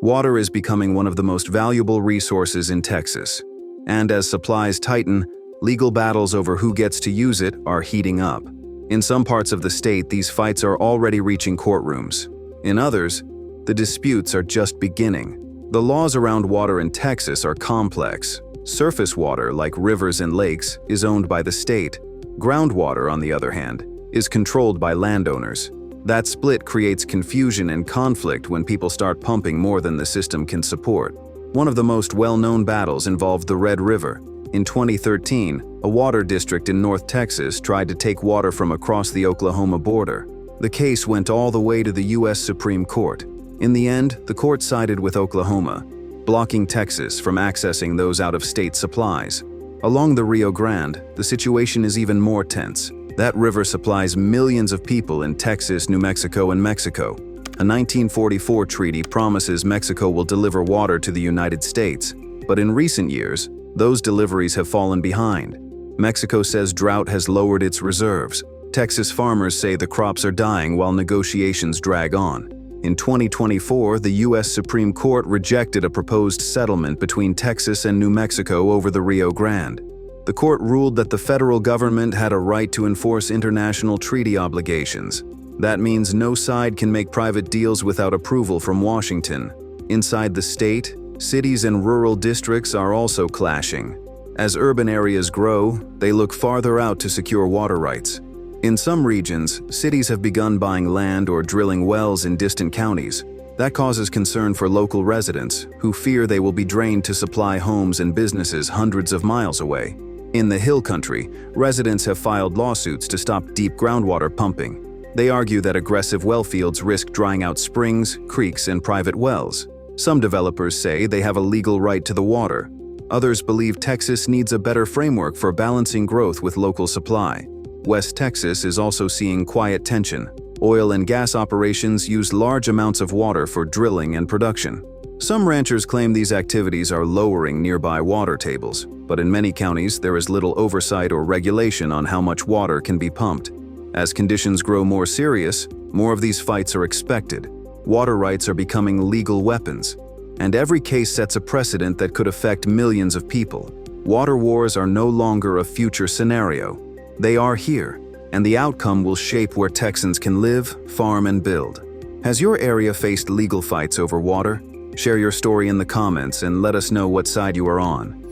Water is becoming one of the most valuable resources in Texas, and as supplies tighten, legal battles over who gets to use it are heating up. In some parts of the state, these fights are already reaching courtrooms. In others, the disputes are just beginning. The laws around water in Texas are complex. Surface water, like rivers and lakes, is owned by the state. Groundwater, on the other hand, is controlled by landowners. That split creates confusion and conflict when people start pumping more than the system can support. One of the most well-known battles involved the Red River. In 2013, a water district in North Texas tried to take water from across the Oklahoma border. The case went all the way to the U.S. Supreme Court. In the end, the court sided with Oklahoma, blocking Texas from accessing those out-of-state supplies. Along the Rio Grande, the situation is even more tense. That river supplies millions of people in Texas, New Mexico, and Mexico. A 1944 treaty promises Mexico will deliver water to the United States, but in recent years, those deliveries have fallen behind. Mexico says drought has lowered its reserves. Texas farmers say the crops are dying while negotiations drag on. In 2024, the U.S. Supreme Court rejected a proposed settlement between Texas and New Mexico over the Rio Grande. The court ruled that the federal government had a right to enforce international treaty obligations. That means no side can make private deals without approval from Washington. Inside the state, cities and rural districts are also clashing. As urban areas grow, they look farther out to secure water rights. In some regions, cities have begun buying land or drilling wells in distant counties. That causes concern for local residents, who fear they will be drained to supply homes and businesses hundreds of miles away. In the Hill Country, residents have filed lawsuits to stop deep groundwater pumping. They argue that aggressive well fields risk drying out springs, creeks, and private wells. Some developers say they have a legal right to the water. Others believe Texas needs a better framework for balancing growth with local supply. West Texas is also seeing quiet tension. Oil and gas operations use large amounts of water for drilling and production. Some ranchers claim these activities are lowering nearby water tables, but in many counties there is little oversight or regulation on how much water can be pumped. As conditions grow more serious, more of these fights are expected. Water rights are becoming legal weapons, and every case sets a precedent that could affect millions of people. Water wars are no longer a future scenario. They are here, and the outcome will shape where Texans can live, farm, and build. Has your area faced legal fights over water? Share your story in the comments and let us know what side you are on.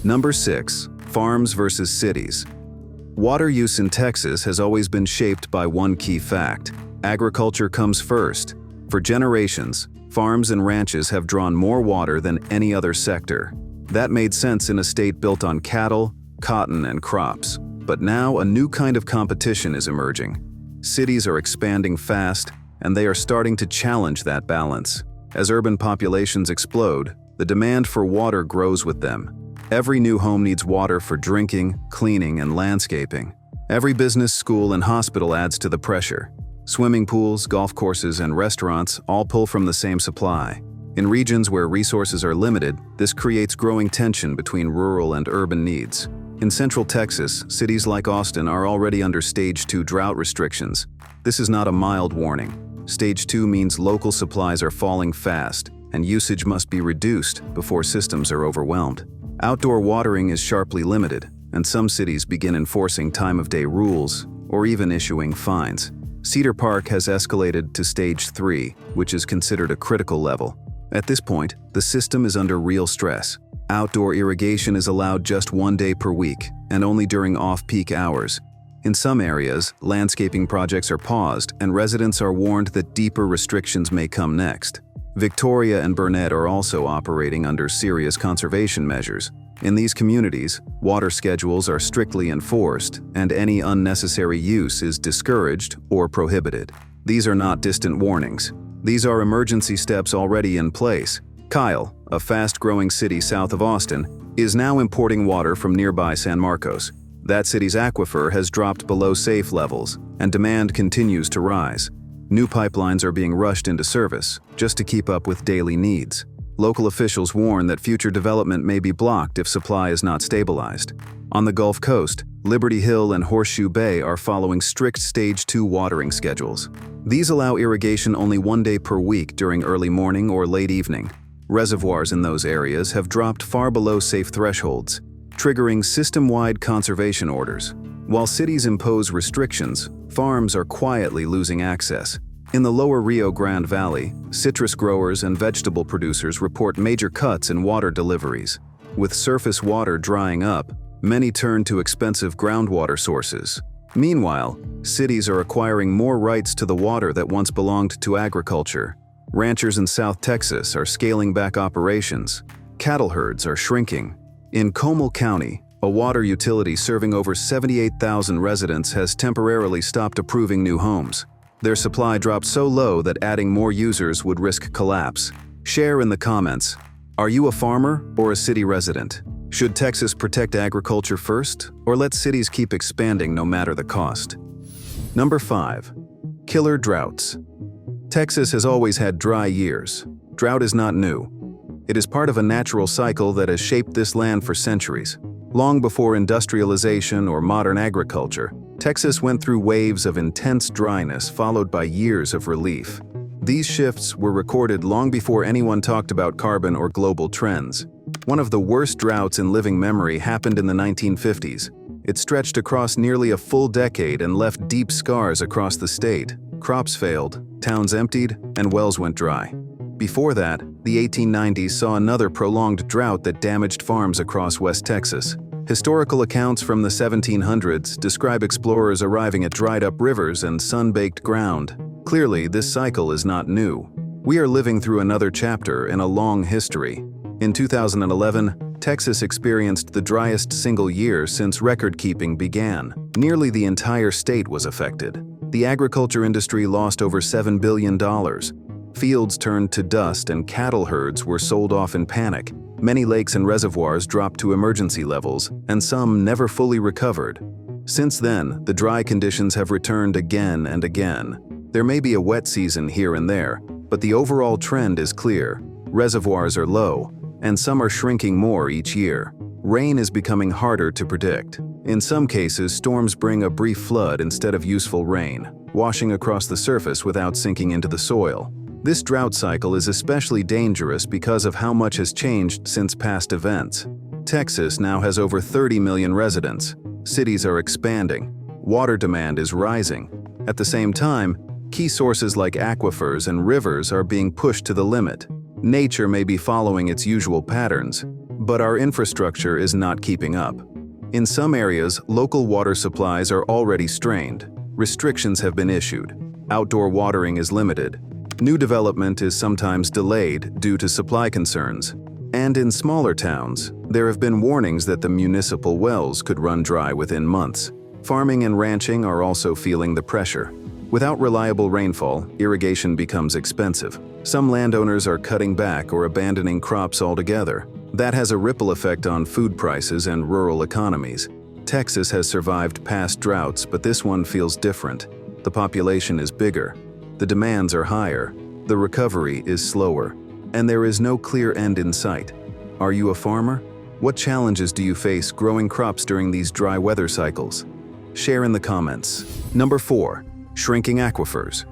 Number 6. Farms versus cities. Water use in Texas has always been shaped by one key fact: agriculture comes first. For generations, farms and ranches have drawn more water than any other sector. That made sense in a state built on cattle, cotton, and crops. But now a new kind of competition is emerging. Cities are expanding fast, and they are starting to challenge that balance. As urban populations explode, the demand for water grows with them. Every new home needs water for drinking, cleaning, and landscaping. Every business, school, and hospital adds to the pressure. Swimming pools, golf courses, and restaurants all pull from the same supply. In regions where resources are limited, this creates growing tension between rural and urban needs. In Central Texas, cities like Austin are already under Stage 2 drought restrictions. This is not a mild warning. Stage 2 means local supplies are falling fast, and usage must be reduced before systems are overwhelmed. Outdoor watering is sharply limited, and some cities begin enforcing time-of-day rules or even issuing fines. Cedar Park has escalated to Stage 3, which is considered a critical level. At this point, the system is under real stress. Outdoor irrigation is allowed just 1 day per week, and only during off-peak hours. In some areas, landscaping projects are paused, and residents are warned that deeper restrictions may come next. Victoria and Burnett are also operating under serious conservation measures. In these communities, water schedules are strictly enforced, and any unnecessary use is discouraged or prohibited. These are not distant warnings. These are emergency steps already in place. Kyle, a fast-growing city south of Austin, is now importing water from nearby San Marcos. That city's aquifer has dropped below safe levels, and demand continues to rise. New pipelines are being rushed into service, just to keep up with daily needs. Local officials warn that future development may be blocked if supply is not stabilized. On the Gulf Coast, Liberty Hill and Horseshoe Bay are following strict Stage 2 watering schedules. These allow irrigation only 1 day per week during early morning or late evening. Reservoirs in those areas have dropped far below safe thresholds, triggering system-wide conservation orders. While cities impose restrictions, farms are quietly losing access. In the lower Rio Grande Valley, citrus growers and vegetable producers report major cuts in water deliveries. With surface water drying up, many turn to expensive groundwater sources. Meanwhile, cities are acquiring more rights to the water that once belonged to agriculture. Ranchers in South Texas are scaling back operations. Cattle herds are shrinking. In Comal County, a water utility serving over 78,000 residents has temporarily stopped approving new homes. Their supply dropped so low that adding more users would risk collapse. Share in the comments. Are you a farmer or a city resident? Should Texas protect agriculture first, or let cities keep expanding no matter the cost? Number 5. Killer droughts. Texas has always had dry years. Drought is not new. It is part of a natural cycle that has shaped this land for centuries. Long before industrialization or modern agriculture, Texas went through waves of intense dryness followed by years of relief. These shifts were recorded long before anyone talked about carbon or global trends. One of the worst droughts in living memory happened in the 1950s. It stretched across nearly a full decade and left deep scars across the state. Crops failed, towns emptied, and wells went dry. Before that, the 1890s saw another prolonged drought that damaged farms across West Texas. Historical accounts from the 1700s describe explorers arriving at dried-up rivers and sun-baked ground. Clearly, this cycle is not new. We are living through another chapter in a long history. In 2011, Texas experienced the driest single year since record-keeping began. Nearly the entire state was affected. The agriculture industry lost over $7 billion. Fields turned to dust and cattle herds were sold off in panic. Many lakes and reservoirs dropped to emergency levels, and some never fully recovered. Since then, the dry conditions have returned again and again. There may be a wet season here and there, but the overall trend is clear. Reservoirs are low, and some are shrinking more each year. Rain is becoming harder to predict. In some cases, storms bring a brief flood instead of useful rain, washing across the surface without sinking into the soil. This drought cycle is especially dangerous because of how much has changed since past events. Texas now has over 30 million residents. Cities are expanding. Water demand is rising. At the same time, key sources like aquifers and rivers are being pushed to the limit. Nature may be following its usual patterns, but our infrastructure is not keeping up. In some areas, local water supplies are already strained. Restrictions have been issued. Outdoor watering is limited. New development is sometimes delayed due to supply concerns. And in smaller towns, there have been warnings that the municipal wells could run dry within months. Farming and ranching are also feeling the pressure. Without reliable rainfall, irrigation becomes expensive. Some landowners are cutting back or abandoning crops altogether. That has a ripple effect on food prices and rural economies. Texas has survived past droughts, but this one feels different. The population is bigger. The demands are higher. The recovery is slower. And there is no clear end in sight. Are you a farmer? What challenges do you face growing crops during these dry weather cycles? Share in the comments. Number 4. Shrinking aquifers.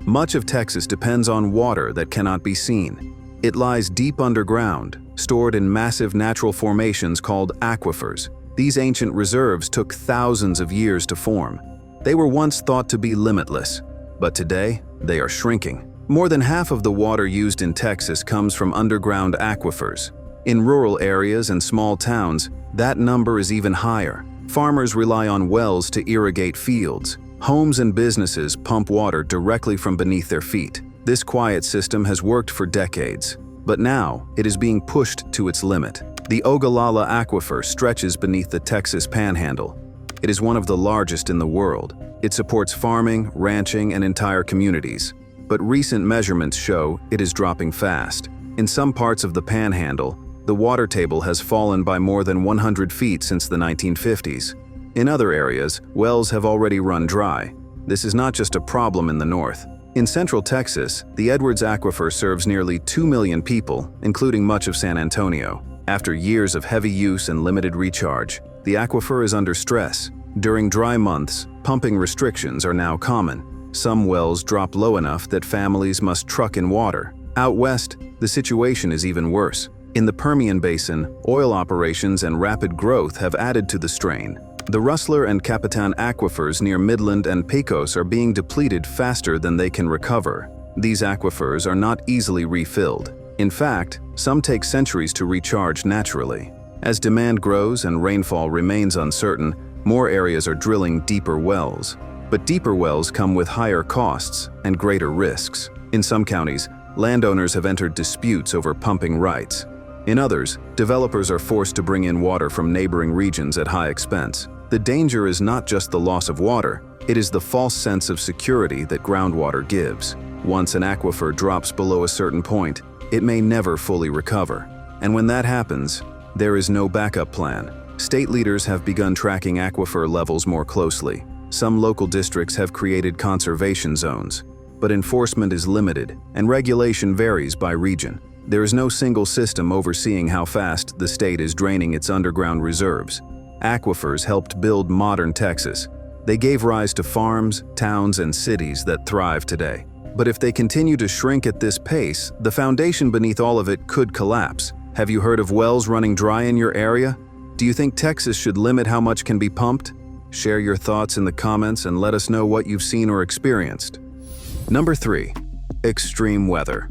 Much of Texas depends on water that cannot be seen. It lies deep underground, stored in massive natural formations called aquifers. These ancient reserves took thousands of years to form. They were once thought to be limitless, but today they are shrinking. More than half of the water used in Texas comes from underground aquifers. In rural areas and small towns, that number is even higher. Farmers rely on wells to irrigate fields. Homes and businesses pump water directly from beneath their feet. This quiet system has worked for decades, but now it is being pushed to its limit. The Ogallala Aquifer stretches beneath the Texas Panhandle. It is one of the largest in the world. It supports farming, ranching, and entire communities. But recent measurements show it is dropping fast. In some parts of the Panhandle, the water table has fallen by more than 100 feet since the 1950s. In other areas, wells have already run dry. This is not just a problem in the north. In central Texas, the Edwards Aquifer serves nearly 2 million people, including much of San Antonio. After years of heavy use and limited recharge, the aquifer is under stress. During dry months, pumping restrictions are now common. Some wells drop low enough that families must truck in water. Out west, the situation is even worse. In the Permian Basin, oil operations and rapid growth have added to the strain. The Rustler and Capitan aquifers near Midland and Pecos are being depleted faster than they can recover. These aquifers are not easily refilled. In fact, some take centuries to recharge naturally. As demand grows and rainfall remains uncertain, more areas are drilling deeper wells. But deeper wells come with higher costs and greater risks. In some counties, landowners have entered disputes over pumping rights. In others, developers are forced to bring in water from neighboring regions at high expense. The danger is not just the loss of water, it is the false sense of security that groundwater gives. Once an aquifer drops below a certain point, it may never fully recover. And when that happens, there is no backup plan. State leaders have begun tracking aquifer levels more closely. Some local districts have created conservation zones, but enforcement is limited and regulation varies by region. There is no single system overseeing how fast the state is draining its underground reserves. Aquifers helped build modern Texas. They gave rise to farms, towns, and cities that thrive today. But if they continue to shrink at this pace, the foundation beneath all of it could collapse. Have you heard of wells running dry in your area? Do you think Texas should limit how much can be pumped? Share your thoughts in the comments and let us know what you've seen or experienced. Number 3. Extreme weather.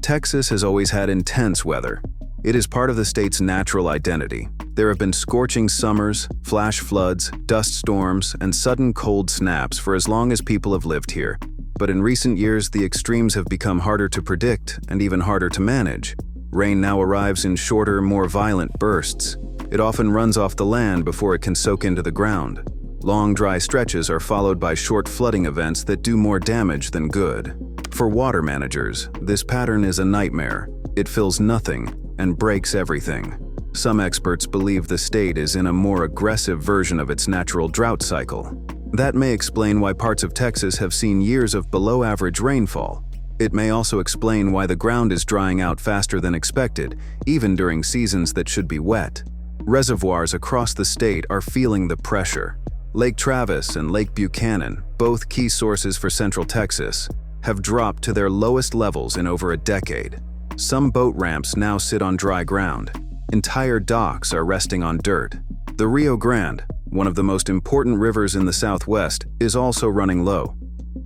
Texas has always had intense weather. It is part of the state's natural identity. There have been scorching summers, flash floods, dust storms, and sudden cold snaps for as long as people have lived here. But in recent years, the extremes have become harder to predict and even harder to manage. Rain now arrives in shorter, more violent bursts. It often runs off the land before it can soak into the ground. Long, dry stretches are followed by short flooding events that do more damage than good. For water managers, this pattern is a nightmare. It fills nothing and breaks everything. Some experts believe the state is in a more aggressive version of its natural drought cycle. That may explain why parts of Texas have seen years of below-average rainfall. It may also explain why the ground is drying out faster than expected, even during seasons that should be wet. Reservoirs across the state are feeling the pressure. Lake Travis and Lake Buchanan, both key sources for Central Texas, have dropped to their lowest levels in over a decade. Some boat ramps now sit on dry ground. Entire docks are resting on dirt. The Rio Grande, one of the most important rivers in the Southwest, is also running low.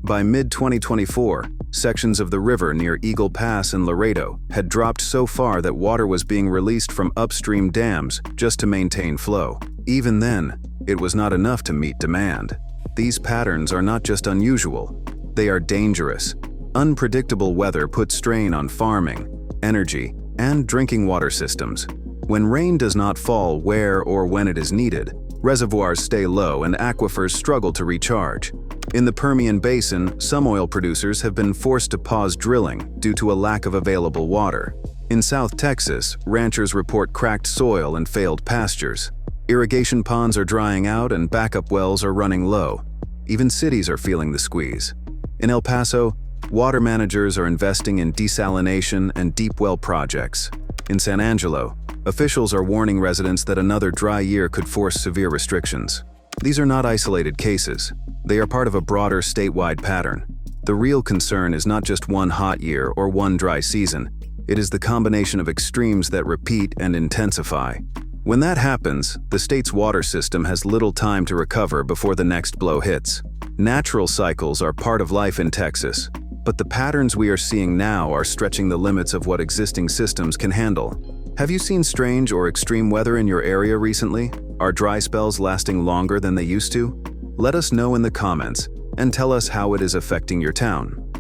By mid-2024, sections of the river near Eagle Pass and Laredo had dropped so far that water was being released from upstream dams just to maintain flow. Even then, it was not enough to meet demand. These patterns are not just unusual, they are dangerous. Unpredictable weather puts strain on farming, energy, and drinking water systems. When rain does not fall where or when it is needed, reservoirs stay low and aquifers struggle to recharge. In the Permian Basin, some oil producers have been forced to pause drilling due to a lack of available water. In South Texas, ranchers report cracked soil and failed pastures. Irrigation ponds are drying out and backup wells are running low. Even cities are feeling the squeeze. In El Paso, water managers are investing in desalination and deep well projects. In San Angelo, officials are warning residents that another dry year could force severe restrictions. These are not isolated cases. They are part of a broader statewide pattern. The real concern is not just one hot year or one dry season. It is the combination of extremes that repeat and intensify. When that happens, the state's water system has little time to recover before the next blow hits. Natural cycles are part of life in Texas, but the patterns we are seeing now are stretching the limits of what existing systems can handle. Have you seen strange or extreme weather in your area recently? Are dry spells lasting longer than they used to? Let us know in the comments and tell us how it is affecting your town.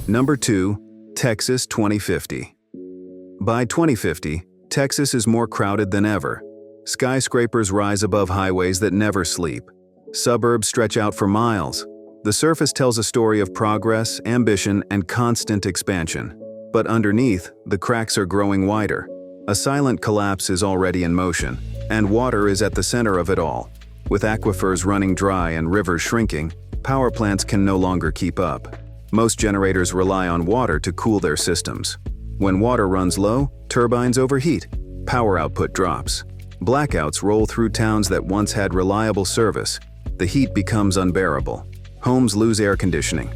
Number 2. Texas 2050. By 2050, Texas is more crowded than ever. Skyscrapers rise above highways that never sleep. Suburbs stretch out for miles. The surface tells a story of progress, ambition, and constant expansion. But underneath, the cracks are growing wider. A silent collapse is already in motion, and water is at the center of it all. With aquifers running dry and rivers shrinking, power plants can no longer keep up. Most generators rely on water to cool their systems. When water runs low, turbines overheat. Power output drops. Blackouts roll through towns that once had reliable service. The heat becomes unbearable. Homes lose air conditioning.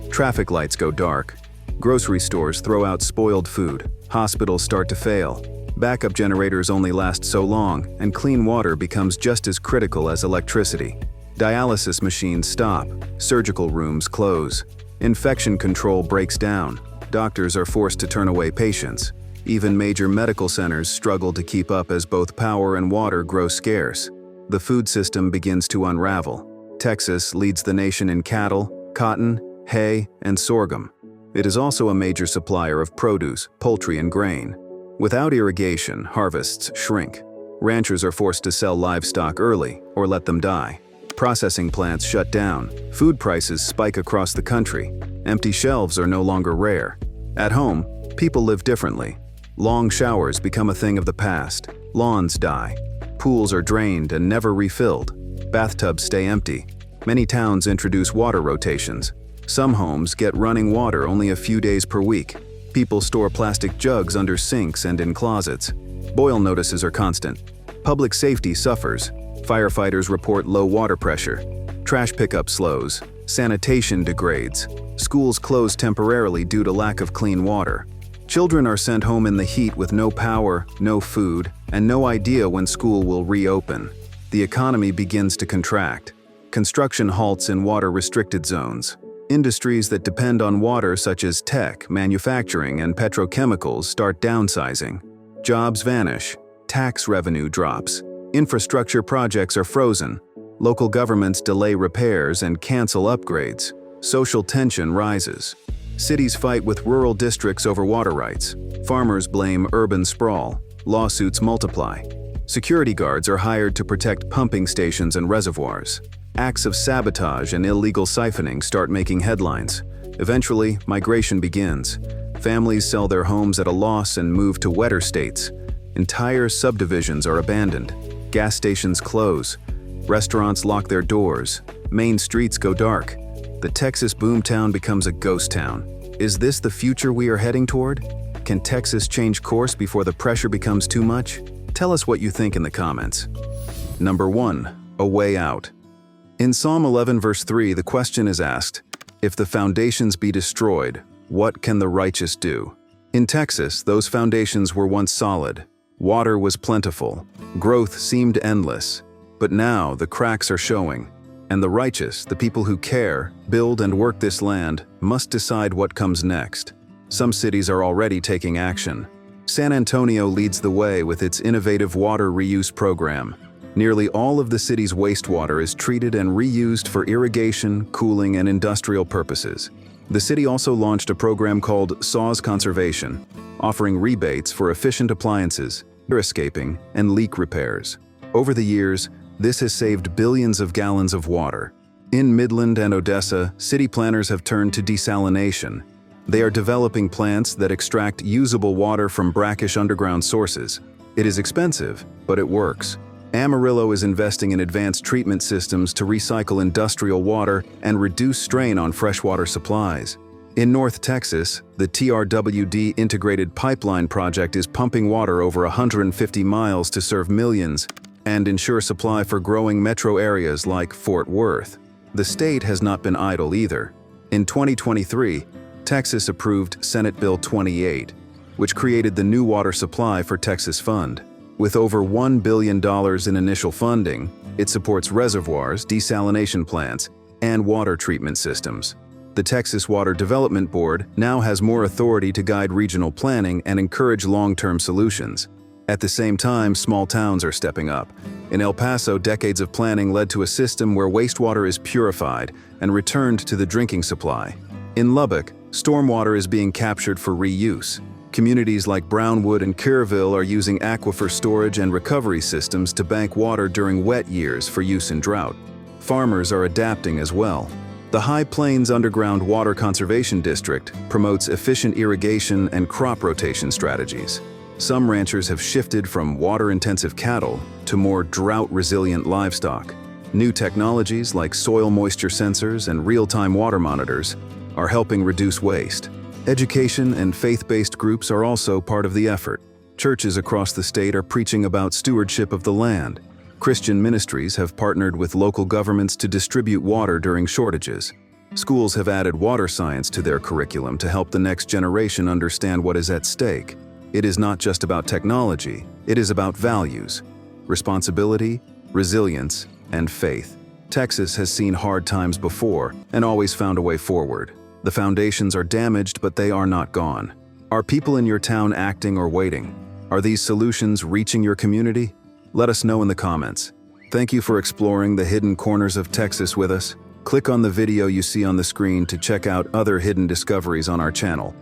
Traffic lights go dark. Grocery stores throw out spoiled food. Hospitals start to fail. Backup generators only last so long, and clean water becomes just as critical as electricity. Dialysis machines stop. Surgical rooms close. Infection control breaks down. Doctors are forced to turn away patients. Even major medical centers struggle to keep up as both power and water grow scarce. The food system begins to unravel. Texas leads the nation in cattle, cotton, hay, and sorghum. It is also a major supplier of produce, poultry, and grain. Without irrigation, harvests shrink. Ranchers are forced to sell livestock early or let them die. Processing plants shut down. Food prices spike across the country. Empty shelves are no longer rare. At home, people live differently. Long showers become a thing of the past. Lawns die. Pools are drained and never refilled. Bathtubs stay empty. Many towns introduce water rotations. Some homes get running water only a few days per week. People store plastic jugs under sinks and in closets. Boil notices are constant. Public safety suffers. Firefighters report low water pressure. Trash pickup slows. Sanitation degrades. Schools close temporarily due to lack of clean water. Children are sent home in the heat with no power, no food, and no idea when school will reopen. The economy begins to contract. Construction halts in water-restricted zones. Industries that depend on water such as tech, manufacturing, and petrochemicals start downsizing. Jobs vanish. Tax revenue drops. Infrastructure projects are frozen. Local governments delay repairs and cancel upgrades. Social tension rises. Cities fight with rural districts over water rights. Farmers blame urban sprawl. Lawsuits multiply. Security guards are hired to protect pumping stations and reservoirs. Acts of sabotage and illegal siphoning start making headlines. Eventually, migration begins. Families sell their homes at a loss and move to wetter states. Entire subdivisions are abandoned. Gas stations close. Restaurants lock their doors. Main streets go dark. The Texas boomtown becomes a ghost town. Is this the future we are heading toward? Can Texas change course before the pressure becomes too much? Tell us what you think in the comments. Number 1. A way out. In Psalm 11 verse 3, the question is asked, if the foundations be destroyed, what can the righteous do? In Texas, those foundations were once solid. Water was plentiful. Growth seemed endless. But now the cracks are showing. And the righteous, the people who care, build and work this land, must decide what comes next. Some cities are already taking action. San Antonio leads the way with its innovative water reuse program. Nearly all of the city's wastewater is treated and reused for irrigation, cooling, and industrial purposes. The city also launched a program called SAWS Conservation, offering rebates for efficient appliances, air escaping, and leak repairs. Over the years, this has saved billions of gallons of water. In Midland and Odessa, city planners have turned to desalination. They are developing plants that extract usable water from brackish underground sources. It is expensive, but it works. Amarillo is investing in advanced treatment systems to recycle industrial water and reduce strain on freshwater supplies. In North Texas, the TRWD Integrated Pipeline Project is pumping water over 150 miles to serve millions and ensure supply for growing metro areas like Fort Worth. The state has not been idle either. In 2023, Texas approved Senate Bill 28, which created the New Water Supply for Texas Fund. With over $1 billion in initial funding, it supports reservoirs, desalination plants, and water treatment systems. The Texas Water Development Board now has more authority to guide regional planning and encourage long-term solutions. At the same time, small towns are stepping up. In El Paso, decades of planning led to a system where wastewater is purified and returned to the drinking supply. In Lubbock, stormwater is being captured for reuse. Communities like Brownwood and Kerrville are using aquifer storage and recovery systems to bank water during wet years for use in drought. Farmers are adapting as well. The High Plains Underground Water Conservation District promotes efficient irrigation and crop rotation strategies. Some ranchers have shifted from water-intensive cattle to more drought-resilient livestock. New technologies like soil moisture sensors and real-time water monitors are helping reduce waste. Education and faith-based groups are also part of the effort. Churches across the state are preaching about stewardship of the land. Christian ministries have partnered with local governments to distribute water during shortages. Schools have added water science to their curriculum to help the next generation understand what is at stake. It is not just about technology, it is about values, responsibility, resilience, and faith. Texas has seen hard times before and always found a way forward. The foundations are damaged, but they are not gone. Are people in your town acting or waiting? Are these solutions reaching your community? Let us know in the comments. Thank you for exploring the hidden corners of Texas with us. Click on the video you see on the screen to check out other hidden discoveries on our channel.